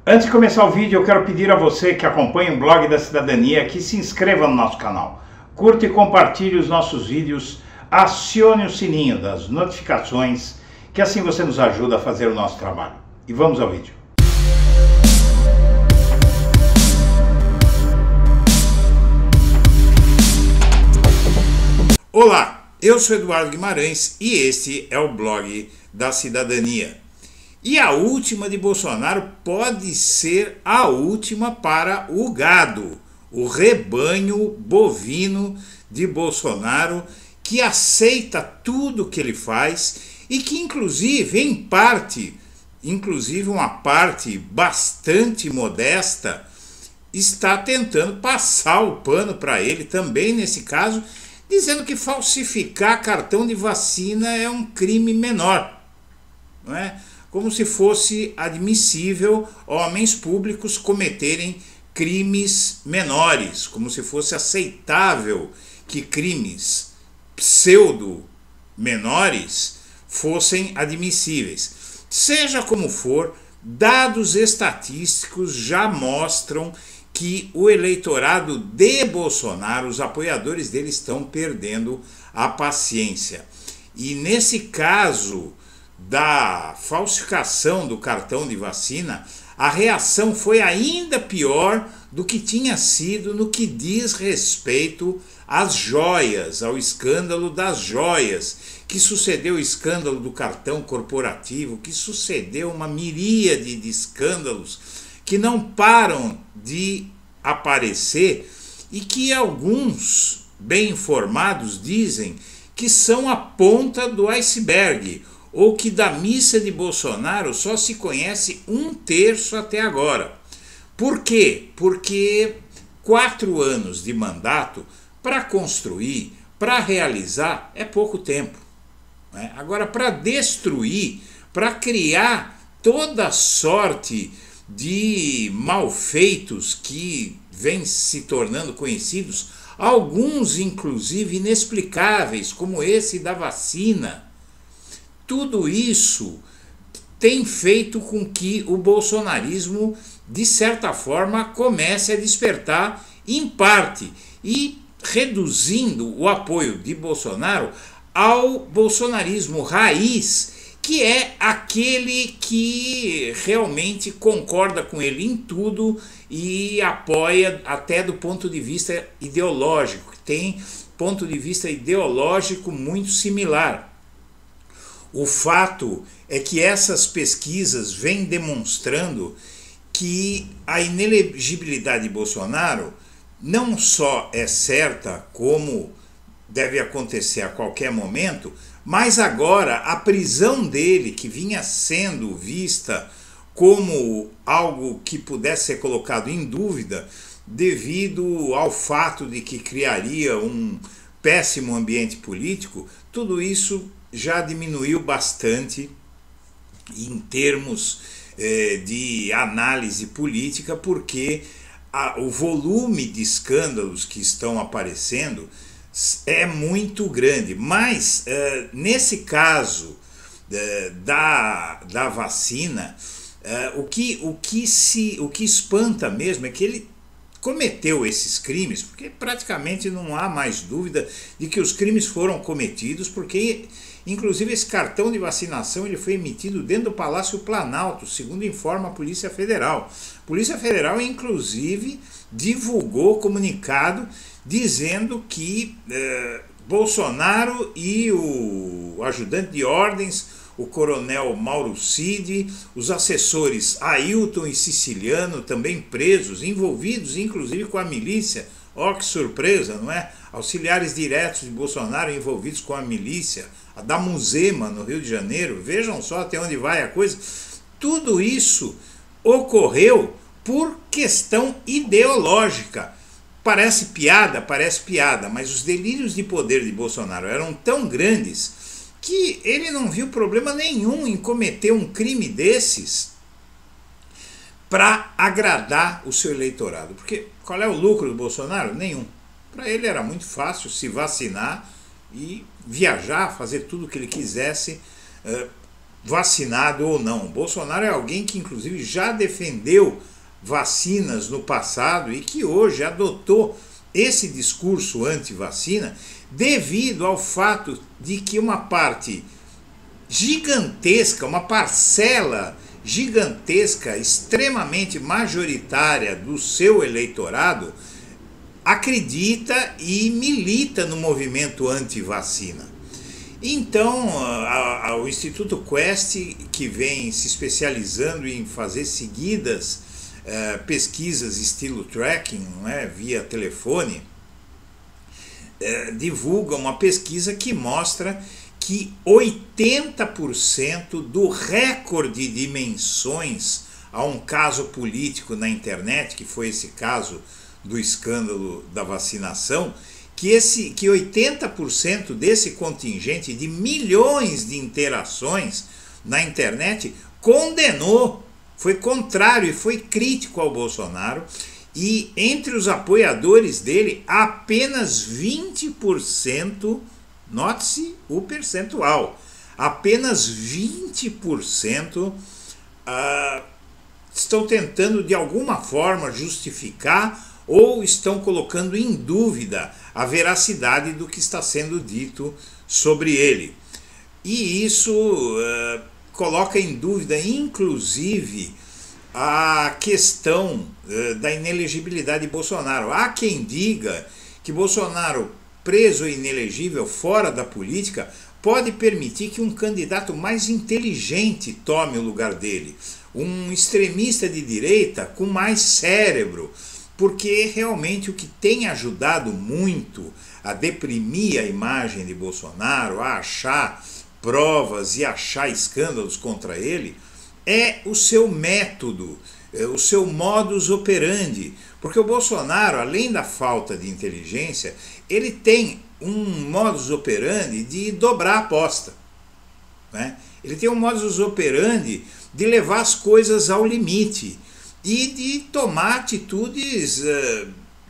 Antes de começar o vídeo, eu quero pedir a você que acompanha o Blog da Cidadania que se inscreva no nosso canal, curta e compartilhe os nossos vídeos, acione o sininho das notificações, que assim você nos ajuda a fazer o nosso trabalho. E vamos ao vídeo. Olá, eu sou Eduardo Guimarães e este é o Blog da Cidadania. E a última de Bolsonaro pode ser a última para o gado, o rebanho bovino de Bolsonaro, que aceita tudo que ele faz e que inclusive, em parte, uma parte bastante modesta, está tentando passar o pano para ele também nesse caso, dizendo que falsificar cartão de vacina é um crime menor, não é? Como se fosse admissível homens públicos cometerem crimes menores, como se fosse aceitável que crimes pseudo-menores fossem admissíveis. Seja como for, dados estatísticos já mostram que o eleitorado de Bolsonaro, os apoiadores dele, estão perdendo a paciência. E nesse caso da falsificação do cartão de vacina, a reação foi ainda pior do que tinha sido no que diz respeito às joias, ao escândalo das joias, que sucedeu o escândalo do cartão corporativo, que sucedeu uma miríade de escândalos que não param de aparecer e que alguns bem informados dizem que são a ponta do iceberg, ou que da missa de Bolsonaro só se conhece 1/3 até agora. Por quê? Porque 4 anos de mandato para construir, para realizar, é pouco tempo, né? Agora, para destruir, para criar toda sorte de malfeitos que vêm se tornando conhecidos, alguns inclusive inexplicáveis, como esse da vacina. Tudo isso tem feito com que o bolsonarismo, de certa forma, comece a despertar em parte e reduzindo o apoio de Bolsonaro ao bolsonarismo raiz, que é aquele que realmente concorda com ele em tudo e apoia até do ponto de vista ideológico, que tem ponto de vista ideológico muito similar. O fato é que essas pesquisas vêm demonstrando que a inelegibilidade de Bolsonaro não só é certa, como deve acontecer a qualquer momento, mas agora a prisão dele, que vinha sendo vista como algo que pudesse ser colocado em dúvida devido ao fato de que criaria um péssimo ambiente político, tudo isso já diminuiu bastante em termos de análise política, porque o volume de escândalos que estão aparecendo é muito grande. Mas nesse caso da vacina, o que espanta mesmo é que ele cometeu esses crimes, porque praticamente não há mais dúvida de que os crimes foram cometidos, porque inclusive esse cartão de vacinação ele foi emitido dentro do Palácio Planalto, segundo informa a Polícia Federal. A Polícia Federal inclusive divulgou comunicado dizendo que Bolsonaro e o ajudante de ordens, o coronel Mauro Cid, os assessores Ailton e Siciliano, também presos, envolvidos inclusive com a milícia. Ó, que surpresa, não é? Auxiliares diretos de Bolsonaro envolvidos com a milícia, a da Muzema, no Rio de Janeiro. Vejam só até onde vai a coisa. Tudo isso ocorreu por questão ideológica. Parece piada, mas os delírios de poder de Bolsonaro eram tão grandes que ele não viu problema nenhum em cometer um crime desses para agradar o seu eleitorado. Porque qual é o lucro do Bolsonaro? Nenhum. Para ele era muito fácil se vacinar e viajar, fazer tudo o que ele quisesse vacinado ou não. Bolsonaro é alguém que inclusive já defendeu vacinas no passado e que hoje adotou esse discurso anti-vacina devido ao fato de que uma parte gigantesca, uma parcela gigantesca, extremamente majoritária do seu eleitorado acredita e milita no movimento anti-vacina. Então, o Instituto Quest, que vem se especializando em fazer seguidas pesquisas estilo tracking, não é, via telefone, divulga uma pesquisa que mostra que 80% do recorde de menções a um caso político na internet, que foi esse caso do escândalo da vacinação, que 80% desse contingente de milhões de interações na internet condenou, foi contrário e foi crítico ao Bolsonaro, e entre os apoiadores dele, apenas 20%, note-se o percentual, apenas 20% estão tentando de alguma forma justificar ou estão colocando em dúvida a veracidade do que está sendo dito sobre ele. E isso coloca em dúvida, inclusive, a questão da inelegibilidade de Bolsonaro. Há quem diga que Bolsonaro, preso e inelegível fora da política, pode permitir que um candidato mais inteligente tome o lugar dele, um extremista de direita com mais cérebro, porque realmente o que tem ajudado muito a deprimir a imagem de Bolsonaro, a achar provas e achar escândalos contra ele, é o seu método, o seu modus operandi, porque o Bolsonaro, além da falta de inteligência, ele tem um modus operandi de dobrar a aposta, né? Ele tem um modus operandi de levar as coisas ao limite e de tomar atitudes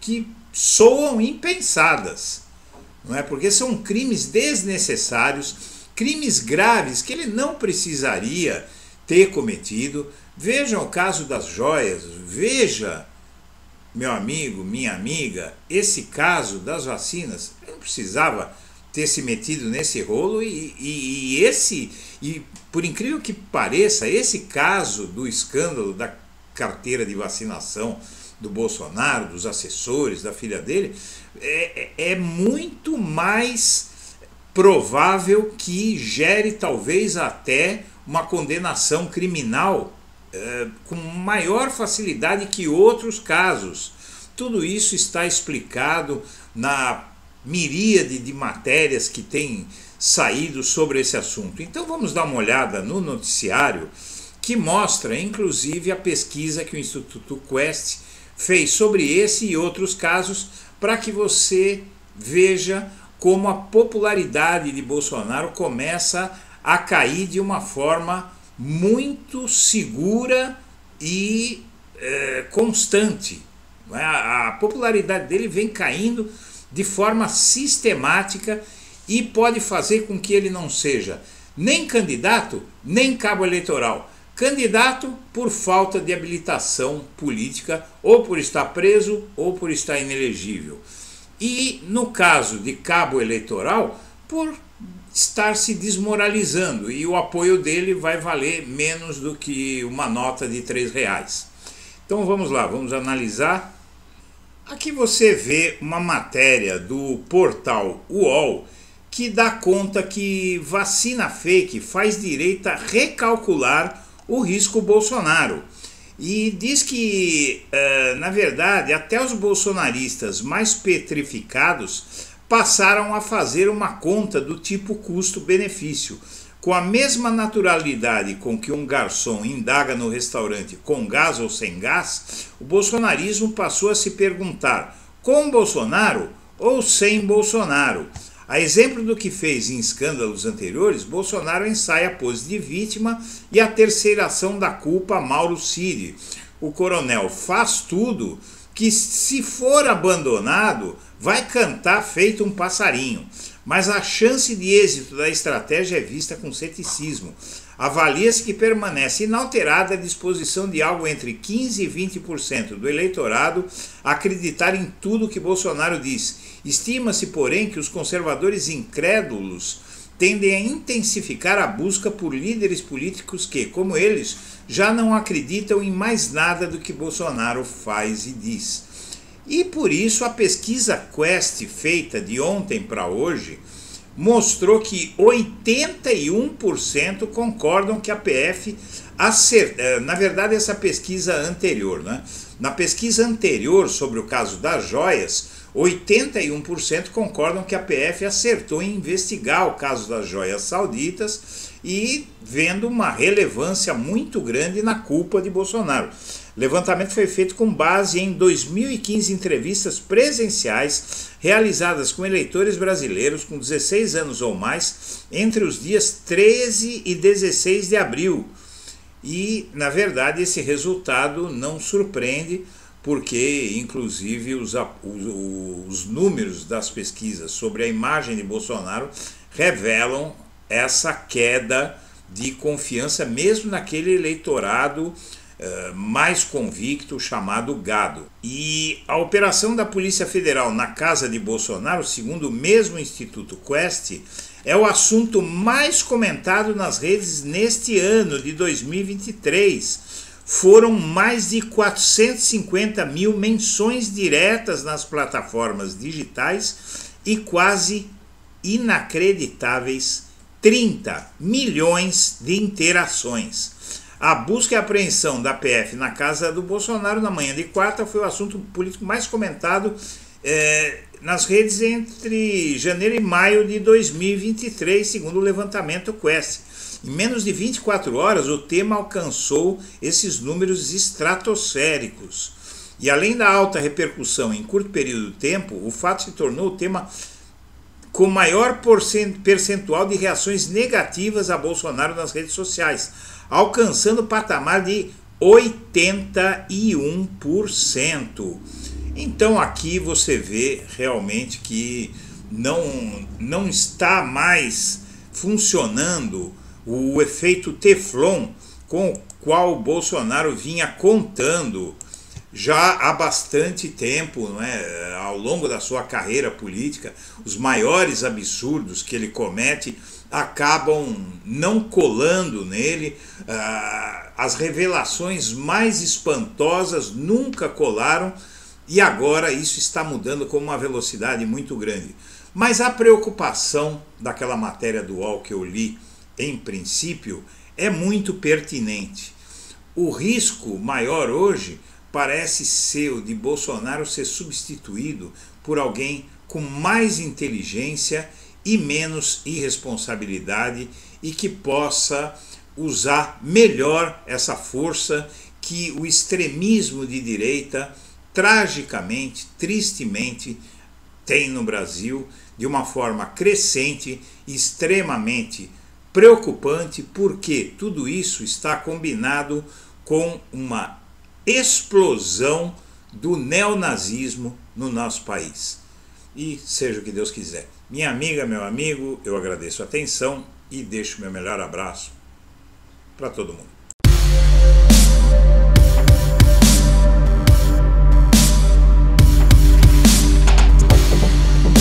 que soam impensadas, não é? Porque são crimes desnecessários, crimes graves que ele não precisaria ter cometido. Veja o caso das joias, veja, meu amigo, minha amiga, esse caso das vacinas. Ele não precisava ter se metido nesse rolo e por incrível que pareça, esse caso do escândalo da carteira de vacinação do Bolsonaro, dos assessores, da filha dele, é muito mais provável que gere talvez até uma condenação criminal com maior facilidade que outros casos. Tudo isso está explicado na miríade de matérias que têm saído sobre esse assunto. Então vamos dar uma olhada no noticiário, que mostra inclusive a pesquisa que o Instituto Quest fez sobre esse e outros casos, para que você veja como a popularidade de Bolsonaro começa a cair de uma forma muito segura e constante. A popularidade dele vem caindo de forma sistemática e pode fazer com que ele não seja nem candidato, nem cabo eleitoral. Candidato por falta de habilitação política, ou por estar preso, ou por estar inelegível. E no caso de cabo eleitoral, por estar se desmoralizando, e o apoio dele vai valer menos do que uma nota de R$3. Então vamos lá, vamos analisar. Aqui você vê uma matéria do portal UOL que dá conta que vacina fake faz direito a recalcular o risco Bolsonaro. E diz que, na verdade, até os bolsonaristas mais petrificados passaram a fazer uma conta do tipo custo-benefício. Com a mesma naturalidade com que um garçom indaga no restaurante com gás ou sem gás, o bolsonarismo passou a se perguntar: com Bolsonaro ou sem Bolsonaro? A exemplo do que fez em escândalos anteriores, Bolsonaro ensaia a pose de vítima e a terceiração da culpa a Mauro Cid. O coronel faz tudo que, se for abandonado, vai cantar feito um passarinho. Mas a chance de êxito da estratégia é vista com ceticismo. avalia-se que permanece inalterada a disposição de algo entre 15% e 20% do eleitorado acreditar em tudo que Bolsonaro diz. Estima-se, porém, que os conservadores incrédulos tendem a intensificar a busca por líderes políticos que, como eles, já não acreditam em mais nada do que Bolsonaro faz e diz. E por isso a pesquisa Quest, feita de ontem para hoje, mostrou que 81% concordam que a PF acertou. Na verdade, essa pesquisa anterior, né? Na pesquisa anterior sobre o caso das joias, 81% concordam que a PF acertou em investigar o caso das joias sauditas e vendo uma relevância muito grande na culpa de Bolsonaro. O levantamento foi feito com base em 2015 entrevistas presenciais realizadas com eleitores brasileiros com 16 anos ou mais entre os dias 13 e 16 de abril. E, na verdade, esse resultado não surpreende, porque, inclusive, os números das pesquisas sobre a imagem de Bolsonaro revelam essa queda de confiança, mesmo naquele eleitorado mais convicto, chamado gado. E a operação da Polícia Federal na casa de Bolsonaro, segundo o mesmo Instituto Quest, é o assunto mais comentado nas redes neste ano de 2023. Foram mais de 450 mil menções diretas nas plataformas digitais e quase inacreditáveis 30 milhões de interações. A busca e apreensão da PF na casa do Bolsonaro na manhã de quarta foi o assunto político mais comentado nas redes entre janeiro e maio de 2023, segundo o levantamento Quest. Em menos de 24 horas, o tema alcançou esses números estratosféricos. E além da alta repercussão em curto período de tempo, o fato se tornou o tema com maior percentual de reações negativas a Bolsonaro nas redes sociais, alcançando o patamar de 81%. Então aqui você vê realmente que não está mais funcionando o efeito Teflon com o qual o Bolsonaro vinha contando já há bastante tempo, né? Ao longo da sua carreira política. Os maiores absurdos que ele comete acabam não colando nele, as revelações mais espantosas nunca colaram, e agora isso está mudando com uma velocidade muito grande. Mas a preocupação daquela matéria do UOL que eu li, em princípio, é muito pertinente. O risco maior hoje parece ser o de Bolsonaro ser substituído por alguém com mais inteligência e menos irresponsabilidade e que possa usar melhor essa força que o extremismo de direita tragicamente, tristemente tem no Brasil de uma forma crescente e extremamente preocupante, porque tudo isso está combinado com uma explosão do neonazismo no nosso país. E seja o que Deus quiser. Minha amiga, meu amigo, eu agradeço a atenção e deixo meu melhor abraço para todo mundo.